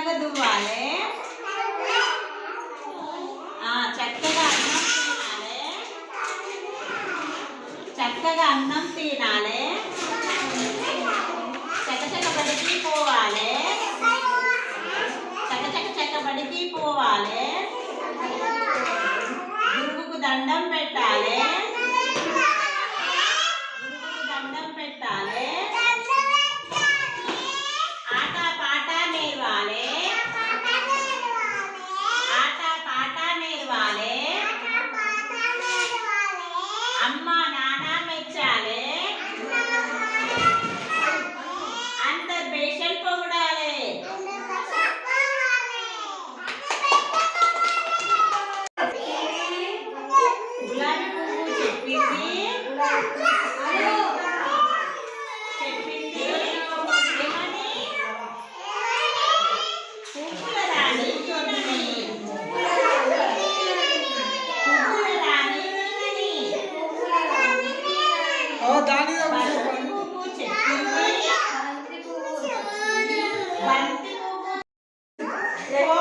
చిన్నగా దువ్వాలి. చక్కగా అన్నం తినాలి. చక్కగా అన్నం తినాలి. చకచక బడికి పోవాలి. చకచక బడికి పోవాలి. గురువుకు దండం పెట్టాలి. గురువుకు దండం పెట్టాలి. ఆట పాట నేర్వాలి. ఆట పాట నేర్వాలి. అమ్మ నాన్న మెచ్చాలి. అంతర్భేషం పొగడాలి. గులాబీ పువ్వు చెప్పింది ఏమని? పువ్వుల రాణి తినని. పువ్వుల రాణి తినని. బంతి పువ్వు చెప్పింది బంతి పువ్వు